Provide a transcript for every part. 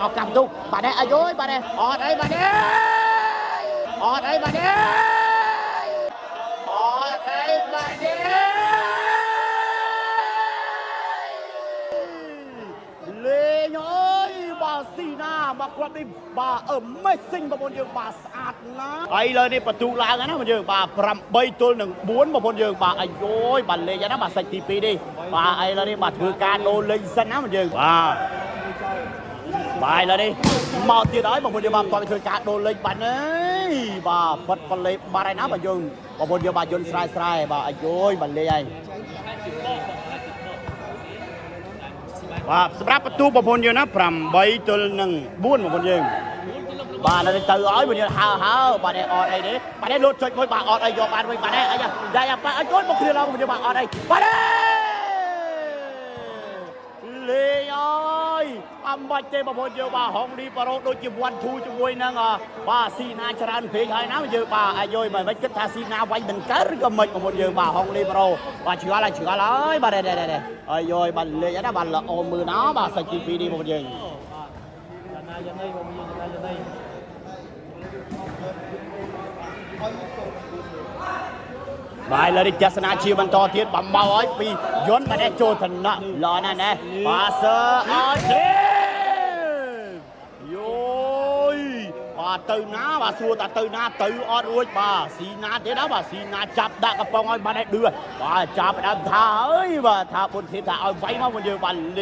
ออกกลับดูบาดได้อายุบาดได้ออดไอ้บาดได้ออดไอ้บาดได้ออดไอ้บาดได้เลยเอ้ยบาซีน่ามากรอบนี่บาไม่ซิงบาบนยืงบาสะอาดนะไอ้เลยนี่ประตูลางนะมันยืงบาพรำใบตัวหนึ่งบ้วนบาบนยืงบาอายุบาเลยนะบาใส่ตีปีดิบาไอ้เลยนี่บาถือการโดนเลยสนะมันยืงบาเลยนี่มาตีได้บาบนยืงบาตอนถือการโดนเลยบาเนี่ยบาปัดบาเลยบาอะไรนะบายืงบาบนยืงบาโยนสไลด์บาอายุบาเลยสำหรับประตูบอลเยอะนะพรำใบตัวหนึ่งบ้วนบอลเยอะบาได้ตื่นอ้อยบอลเยอะฮ่าบาได้ออดไอ้เด็กบาได้ลุดจุดมวยบาออดไอ้ยอบาได้บาได้ไอ้ยังได้ยังบาโยนบอลคือเราบอลเยอะบาออดไอ้บาได้เลยอ้อยอัมบัตเจบอลเยอะบาห้องดีปารโดยจีบวันทูจมวยนั่งบาซีนาชรันเพลย์ให้น้ำเยอะบาไอ้ย่อยมันไม่คิดท่าซีนาไว้เป็นการก็ไม่บอลเยอะบาห้องดีปารบาเชื่ออะไรบาได้ไอ้ย่อยบาเลยนะบาละอมมือน้ำบาสกิปีดีบอลเยอะบายเลยจัสนาชีวันต่อเทียนปั๊มมาไว้ปีย้อนมาได้โจทนะรอนั่นแน่ปาเซอร์อาเทีโย้ยบาตื่นนะบาสัวแต่ตื่นนะตื่นอดรวยบาสีนาเดี๋ยวนะบาสีนาจับดักกระป๋องเอามาได้เดือดบาจับดักท่าเอ้ยบาท่าบนทิพย์ท่าเอาไว้มาบนเยอะบาเล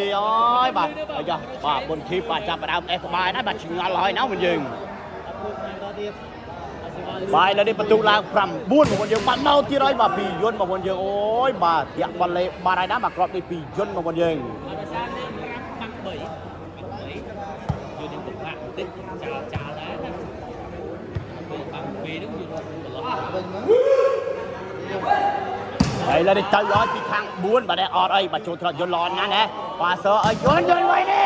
ยบาไอ้จ้าบาบนทิพย์บาจับดักเอฟบายนะบาชิงอร่อยนะบนยิงบายแล้วได้ประตูลางพรำบุญบนเยอะบาเมาที่ร้อยบาปีย้อนมาบนเยอะโอ้ยบาเตียบอลเลยบาอะไรนะมากรอบในปีย้อนมาบนเยอะไอ้เราได้เตยย้อยที่ทางบุญบาได้ออดไอ้บาโจทย์ย้อนร้อนนั่นแหละบาเซอร์ย้อนไว้นี่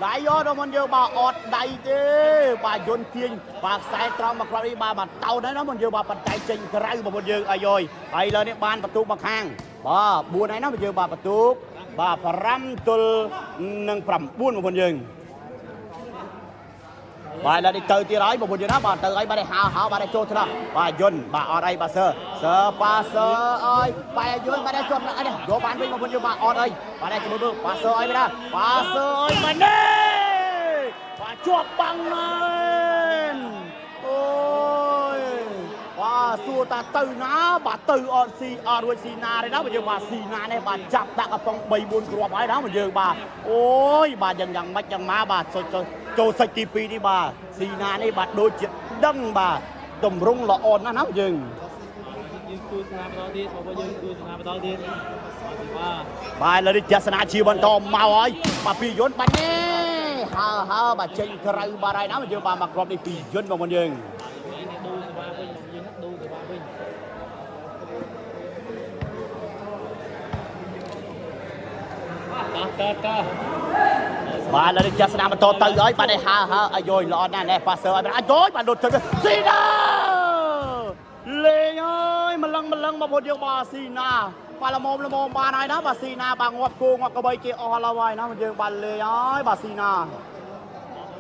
ได้ยอดมันเยอะบาอดได้เจ้บาโยนเทียนบาสายตรองมากราบีบาบัดเต่าได้นะมันเยอะบาปัจจัยจริงกระไรบาบนเยอะไอ้ย่อยไอ้เลยเนี่ยบานประตูมาข้างบาบัวไหนนะมันเยอะบาประตูบาพรำตุลหนึ่งพรำบุญบาบนเยอะบาเลยได้เตยตีร้อยบาบนเยอะนะบาเตยบาได้หาบาได้โจทย์นะบาโยนบาอดไอ้บาเซอร์ปาเซอร์ไอ้บาโยนบาได้จบนะไอ้เนี่ยโยบานวิ่งบาบนเยอะบาอดไอ้บาได้จมูกปาเซอร์ไอ้ไม่ได้ปาเซอร์ไอ้มันเน่จวบบังมันโอ้ยว่าสู้ตาตื่นนะบาตื่นออนซีอรวยซีนาเลยนะมันเยอะบาซีนาเนี่ยบาจับตะกระป๋องใบบุญกรอบไว้นะมันเยอะบาโอ้ยบายังไม่ยังมาบาโจสกีปีนี่บาซีนาเนี่ยบาโดยจิตดังบาดมรุ่งละอ่อนนะมันเยอะบาเลยจัสนาชีวันตอมมาไว้บาปีย้อนบาเน่ฮ่าบาเจงใครบาไรนะมันเยอะบามากรอบในปีย้อนมามันยังบาเลยจัสนามันโตเตยย้อยบาได้ฮ่าไอ้ย้อยรอนั่นแหละปาเซอร์ไอ้ย้อยบาโดดถึงซีนาเลยย้อยมันลังมาพอเดียวบาซีนาบาละโมบาไหนนะบาซีนาบางวดกูงวดกระเบยเกอละไว้นะมันเยอะบาเลยย้อยบาซีนา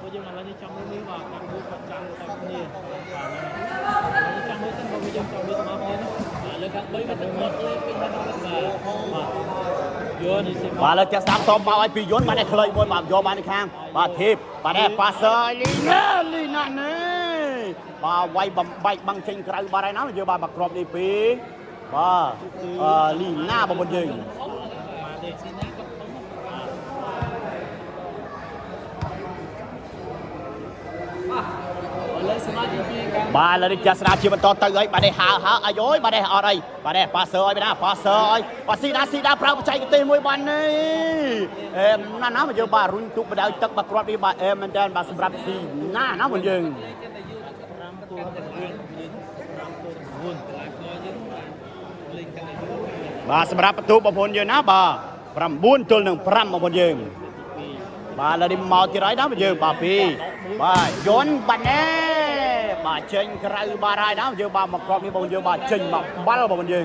bây giờ là đi trong cái miếng và đang mua phần trăm của các nhà và đi trong cái sân bóng bây giờ trong cái tấm áp lên lên các mấy cái tấm một cái thân và vô đi xem và lên cho sáng tôm bao ai bị vốn mà đây khơi môi mà vô ban khang và thiệp và đây passer lina nè và quay bằng trên cây ba đây nó là vô ba mặc rộp đi pí và lina bằng một gì bà là đi chơi sna chiều mình to từ ấy bà đây hả ai dối bà đây ở đây bà đây passer ơi bà sina prao chạy cái tên môi bàn này em nó mà giờ bà rung tụt bà đào tật bà crop đi bà em mình đen bà sập sina nó mình dừng bà sậpประตูบอลเยอะนะbàพรำบุญตัวหนึ่งพรำมาบอลเยอะbà là đi mò thì đấy đó bây giờ bà phi bà vốn bà nè bà trên cái bà rai đó bây giờ bà mặc con đi bây giờ bà trên mặc bắt là bà bây giờ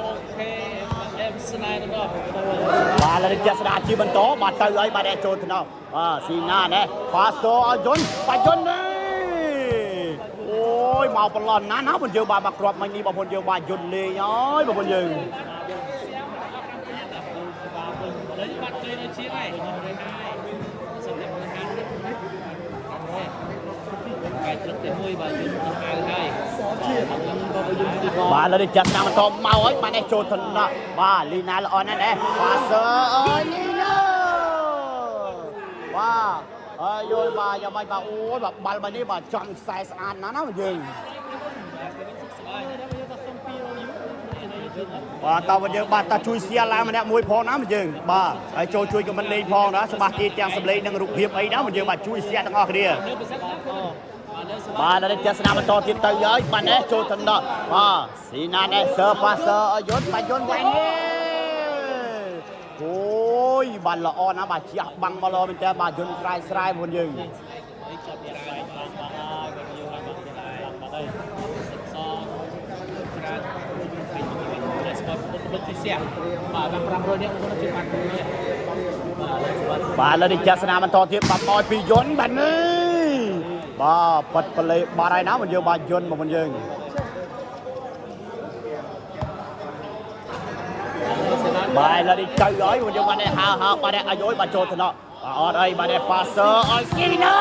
អូខេអេមស្នៃទៅដល់ បាទលើជាស្ដាជាបន្តបាទទៅឲ្យបាទចូលទៅដល់បាទស៊ីណាណែប៉ាសូឲ្យយន្តបាទយន្តនេះអូយមកប្រឡំណាស់ណាបងយើងបាទមកគ្រាប់មិញនេះបងប្អូនយើងបាទយន្តលេងហើយបងប្អូនយើង lấy bắt chơi nó chia này xong em nó hai cái trước cái môi và dùng hai បាទលើចាត់តាមបន្តមកហើយបាទនេះចូលទៅដល់បាទលីណាល្អណាស់ដែរបាទសើអើយលីណាបាទអើយយល់បាទយ៉ាងម៉េចបាទអូយបាទបាល់មកនេះបាទចំខ្សែស្អាតណាស់ណាយើង បាទតើបងយើងបាទតើជួយសៀឡាម្នាក់មួយផងណាបងយើងបាទហើយចូលជួយខមមិនលេងផងណាច្បាស់ទីទាំងសម្លេងនិងរូបភាពអីណាបងយើងបាទជួយសៀទាំងអស់គ្នាបាទដល់ទេសនាបន្តទៀតទៅហើយបាទនេះចូលទៅដល់បាទស៊ីណានេះសើប៉ាសើយន្តបាទយន្តវិញនេះអូយបាទល្អណាស់បាទជះបាំងមកល្អមែនតើបាទយន្តស្រែស្រែបងយើងបាទលើចាស្នាបន្តទៀតបាទអោយពីយន្តបាទនេះបាទប៉ាត់ប្លេបាទហើយណាបងយើងបាទយន្តបងយើងបាទលើនេះទៅហើយបងយើងបាទនេះហើបាទនេះអាយុបាទចូលទៅណោះអត់អីបាទនេះប៉ាសើអោយស៊ីណា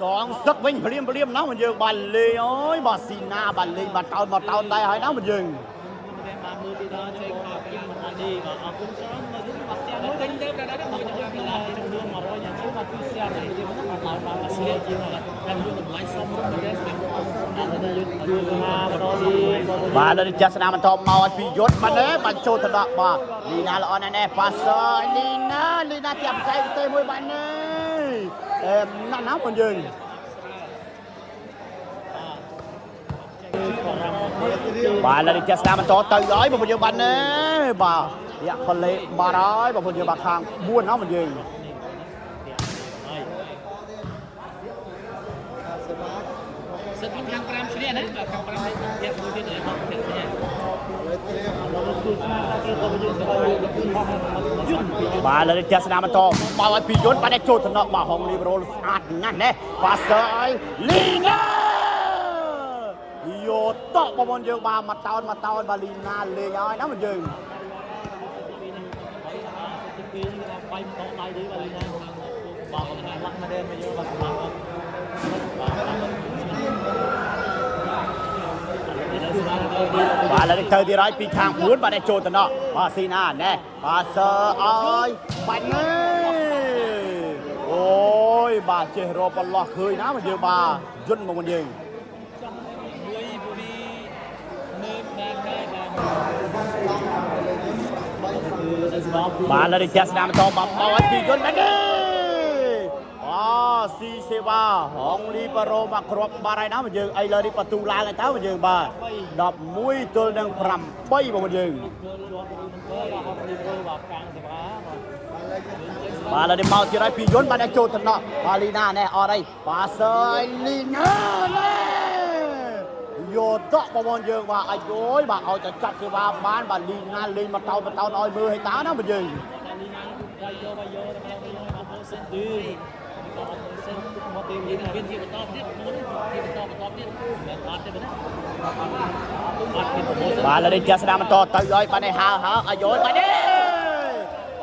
សងសឹកវិញព្រាមណាបងយើងបាទលេងអើយបាទស៊ីណាបាទលេងបាទតោនមកតោនដែរហើយណាបងយើងមើលពីដល់ចេញខាងពីមកនេះបាទអរគុណច្រើនមកនេះបាទស្ទះទៅវិញទៅប្រដៅមកយកពីឡាយចំនួន100យ៉ាងទៅបាទគឺស្ទះទៅនេះមកដល់បាទស្ទះជាងតែយកតម្លៃសមរម្យទៅស្ទះដល់យុទ្ធយូរណាបរទីបាទលើចាស្នាបន្តមកឲ្យពីយុទ្ធបាទនេះបាទចូលទៅដល់បាទលីណាល្អណាស់នេះប៉ាសើលីណាជាបច្ចេកទេសមួយបាទនេះណាស់ណាបងយើងបាទលើចាស្នាបន្តទៅហើយបងប្អូនយើងបាទនេះបាទរយៈផលលេបាទហើយបងប្អូនយើងបាទខាង4ណាបងយើងសិតខាង5ឈ្នះណាខាង5នេះទៀតមួយទៀតនេះមកទៀតនេះបាទលើចាស្នាបន្តបោកឲ្យពីយន្តបាទចូលទៅដល់បាទហុងលីប្រូស្អាតណាស់ណាបាទសើឲ្យលីណាយោតបបងប្អូនយើងបាទមកតោនបាទលីណាលេងហើយណាបងយើងបាយមកដៃនេះបាទលីណាបាទឡាក់មកដែរមកយកបាទបាទលើទៅទីរយពីខាង4បាទចូលទៅដល់បាទស៊ីណាណែបាទសើអើយបាញ់អូយបាទចេះរកបន្លោះឃើញណាបងយើងបាទយន្តមកយើងបាទលើចាស្នាមតបបោឲ្យពីយន្តបាទនេះស៊ីសេវ៉ាហងលីបារ៉ូមកគ្រាប់បាទហើយណាបងយើងអីលើនេះបន្ទូឡើងទៅបងយើងបាទ11ទល់នឹង8បងយើងបាទលើនេះមកទៀតហើយពីយន្តបាទចូលតំណក់បាទលីណាណែអត់អីបាទសើលីណាណែយោតបបងយើងបាទអាយយបាទឲ្យតែចាប់សេវ៉ាបានបាទលីណាលេងមកតោនឲ្យមើលឲ្យតើណាបងយើងមកទីនេះមានជាបន្តទៀតមួយទីបន្តទៀតអត់ទេបាទលើនេះចាស្ដាមបន្តទៅឲ្យបាទនេះហើអាយុបាទនេះ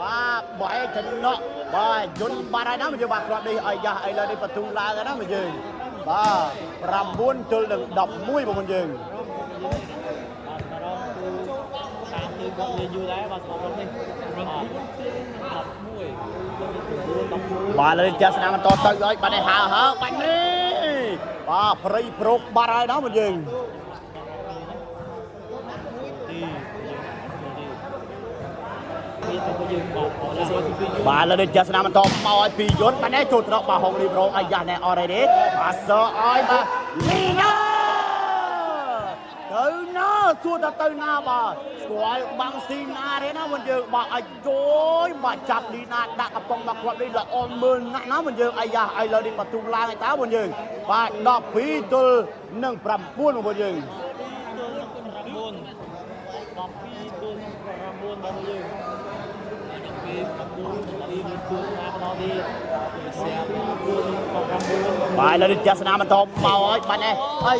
បាទបែកចំណក់បាទយន្តបាទហើយណាមកយើងបាទគ្រាប់នេះឲ្យយ៉ាស់អីលើនេះបន្ទូឡើងណាមកយើងបាទ9ទល់នឹង11បងយើងតាមទីគាត់និយាយយូរដែរបាទស្គាល់នេះបាទលើចាស្នាមបន្តទៅឲ្យបាទនេះហើបាញ់នេះបាទព្រៃប្រុកបាទហើយណាបងយើងបាទលើចាស្នាមបន្តមកឲ្យពីយន្តបាទនេះចូលត្រកបាទហុងលីប្រូអាយ៉ាស់ណែអរនេះបាទសើឲ្យបាទលីណាទៅណាសួរថាទៅណាបាទស្គាល់បាំងស៊ីណាទេណាបងយើងបាទអាយុយបាទចាប់លីណាដាក់កំប៉ុងមកគាត់នេះល្អមើលណាស់ណាបងយើងអាយ៉ាឥឡូវនេះបន្ទូឡើងឲ្យតើបងយើងបាទ12ទល់នឹង9បងយើង មកយើងពីប្រគួតទីមួយគួរណាក៏ដល់ទៀតស្រាប់គួរក៏9 បាយលើទស្សនាបន្តមកហើយបាត់នេះអីយ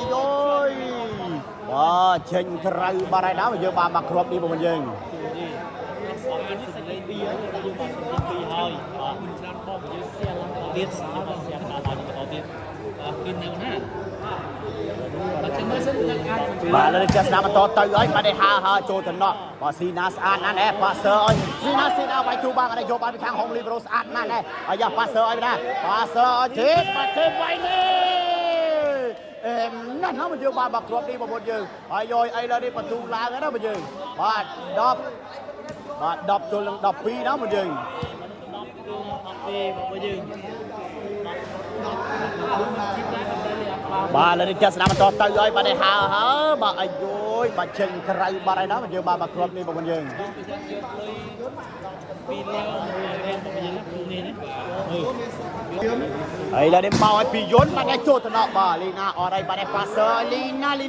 យបាទចេញត្រូវបាត់ហើយណាយើងបានមកគ្រាប់នេះបងយើង ស្អាតសេចក្តីពីយើងបានសេចក្តីពីហើយបាទច្រើនបងយើងស្ទះឡើងទៀតស្អាតស្ទះដល់ដល់បន្តទៀតគិននៅណាបាទចាំមើលសិនយើងអាច បាទលើទស្សនាបន្តទៅហើយបាត់នេះហើចូលទៅណោះបាទស៊ីណាស្អាតណាស់ណែប៉ាសើអើយស៊ីណាវាយទូបានអត់យកបានពីខាងហុងលីប្រូស្អាតណាស់ណែអាយ៉ាប៉ាសើអើយណាប៉ាសើអើយទេបាទទេវាយនេះណាស់ណាមកយើងបានមកគ្រាប់នេះបងប្អូនយើងហើយយយអីឡើយនេះបន្ទូឡើងណាបងយើងបាទ10បាទ10ទល់នឹង12ណាបងយើង បាទលើនេះចាស់ស្នាមបន្តទៅហើយបាទនេះហើបាទអាយុយបាទចេញក្រៅបាទហើយណាយើងបានមកគ្រាប់នេះបងប្អូនយើងហើយឡើយនេះមកឲ្យពីយន្តបាទនេះចូលទៅណោះបាទលីណាអត់ហើយបាទនេះប៉ាសើលី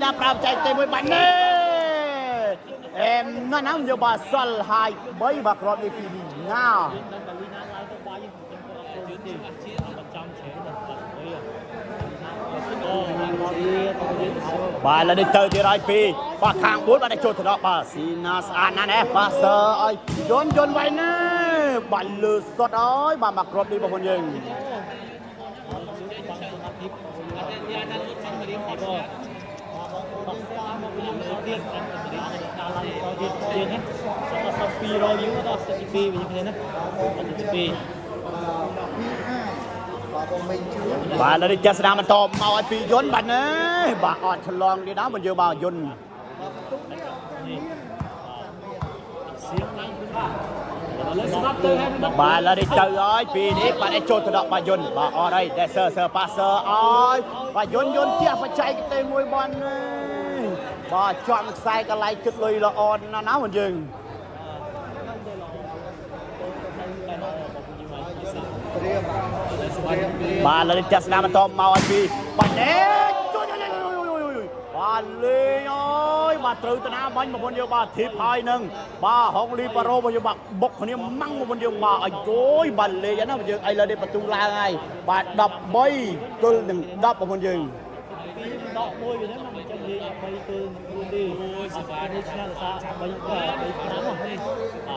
ណាប្រាប់ចែកទេមួយបាទនេះណាស់យើងបាទសល់ហើយ3បាទគ្រាប់នេះពីលីណាបាទលើនេះទៅទៀតហើយពីបាទខាង4បាទចូលទៅដល់បាទស៊ីណាស្អាតណាស់ណាប៉ាសើឲ្យយន្តវាយណាបាទលើសុតអើយបាទមកគ្រាប់នេះបងប្អូនយើងបាទលើនេះចាស់ស្នាមបន្តមកឲ្យពីយន្តបាទណាបាទអត់ឆ្លងនេះណាមិនយើងបាទយន្តបាទលើនេះទៅហើយពីនេះបាទឲ្យចូលទៅដល់បាទយន្តបាទអត់ហើយតែសើប៉ាសើអើយបាទយន្តជះបច្ចេកទេសមួយបានបាទជាប់ខ្សែកន្លែងគិតលុយល្អណាស់ណាមិនយើងបាទលើចាស់ស្នាមបន្តមកឲ្យពីបាទនេះជួយបាទលេងអើយបាទត្រូវតាណាបាញ់បងប្អូនយើងបាទធីបហើយនឹងបាទហុងលីប៉ារ៉ូបងយើងបាទបុកគ្នាម៉ាំងបងប្អូនយើងបាទអាយុយបាទលេងណាបងយើងឥឡូវនេះបន្ទូឡើងហើយបាទ13ទល់នឹង10បងប្អូនយើង11វាហ្នឹងមិនចាំលេងឲ្យ3ទៅ4ទេអូយសប្បាយនេះឆ្នះសា3ឆ្នាំនេះបាទហើយបា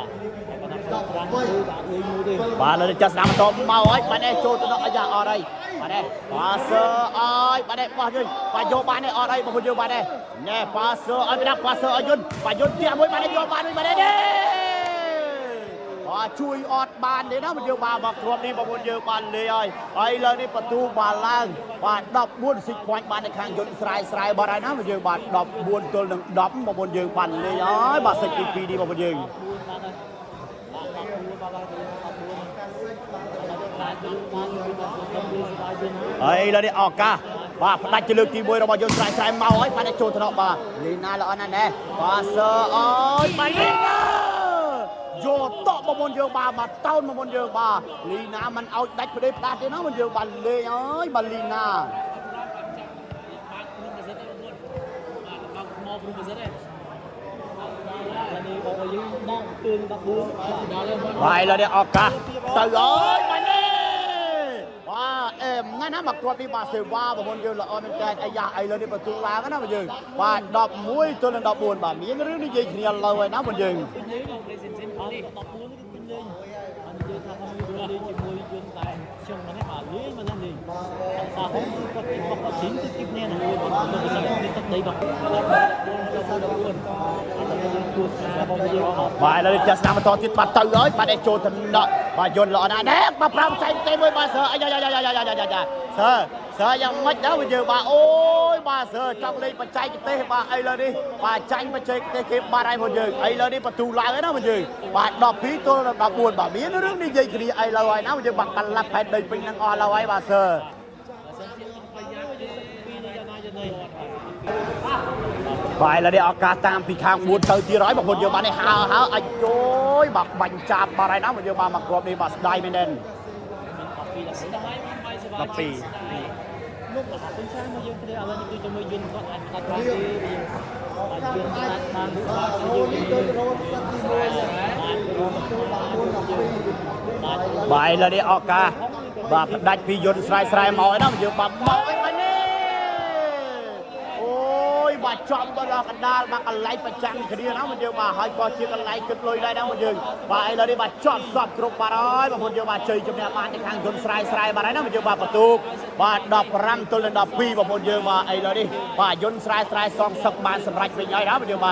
ទ5គឺបាទលេងមួយទេបាទលើចាស់ស្នាមបន្តមកហើយបាទនេះចូលទៅដល់អាយ៉ាអត់ហើយបាទនេះប៉ាសើអើយបាទនេះបោះយើងបាទយកបាននេះអត់ហើយបងប្អូនយើងបាទនេះណែប៉ាសើអើយបាទប៉ាសើឲ្យយន្តបាទយន្តទៀតមួយបាទនេះយកបានមួយបាទនេះបាទជួយអត់បានទេណាបងយើងបាទមកគ្រាប់នេះបងប្អូនយើងបានលេងហើយលើនេះបន្ទូបានឡើងបាទ14ស៊ីខ្វាញ់បាននៅខាងយន្តស្រែបាត់ហើយណាបងយើងបាទ14ទល់នឹង10បងប្អូនយើងបានលេងហើយបាទសិចទី2នេះបងប្អូនយើងហើយលើនេះឱកាសបាទផ្ដាច់ជាលើកទី1របស់យើងស្រែមកហើយបាទចូលទៅដល់បាទលីណាល្អណាស់ណែបាទសើអើយបាទលីណាយកតបបងប្អូនយើងបាទមកតោនបងប្អូនយើងបាទលីណាមិនឲ្យដាច់ផ្ដេសផ្ដាស់ទេណាបងយើងបាទលេងអើយបាទលីណាបាទឥឡូវនេះឱកាសទៅអើយបាទនេះបាទថ្ងៃណាមកគ្រាប់នេះបាទសេវាបងប្អូនយើងល្អមែនតើអាយ៉ាឥឡូវនេះបន្ទូឡើងណាបងយើងបាទ11ទល់នឹង14បាទមានរឿងនិយាយគ្នាលើហើយណាបងយើងជាមួយយន្តតែខ្ញុំហ្នឹងបាទលេងមិនហ្នឹងលេងសាហុងគាត់ទីបោះស៊ីនទីនេះណាមួយទៅទៅទឹកដីបាទបាទឥឡូវចាស់ស្នាមបន្តទៀតបាទទៅហើយបាទចូលទៅដល់បាទយន្តល្អណាស់ដែរបាទ5ចែកទេមួយបាទសើអាយ៉ាសើយ៉ាងម៉េចដែរយើងបាទអូយបាទសើចង់លេងបច្ចេកទេសបាទឥឡូវនេះបាទចាញ់បច្ចេកទេសគេបាត់ហើយបងយើងឥឡូវនេះបន្ទូឡើងហើយណាបងយើងបាទ12ទល់ដល់14បាទមានរឿងនិយាយគ្នាឥឡូវហើយណាបងយើងបាទកន្លះផែនដីពេញនឹងអស់ហើយបាទសើបាទឥឡូវនេះឱកាសតាមពីខាង4ទៅទៀតហើយបងប្អូនយើងបាទនេះហើអាយុយបាទបាញ់ចាប់បាទហើយណាបងយើងបាទមកគ្រាប់នេះបាទស្ដាយមែនទេ12 lúc mà tính sáng mà dương kia ở đây cho mới dương có anh ta qua đi dương ban bài là đi ọt ca và đạch phi dồn sài mỏi đó vừa bấm mỏi anh đi ôi bà chọn bà ra cái đa bà cái lấy bà chăn cái đi nó mà vừa bà hai con chia cái lấy cực lôi đây đó mà vừa bài là đi bà chọn sọt group bà nói mà một vừa bà chơi trong nhà bạn cái hàng dồn sài bà đấy nó mà vừa bà bật tu bà đọc răng tôi lên đọc phi và một vừa bà ấy là đi bà dồn sài song sập bàn sập rạch với nhau đó mà vừa bà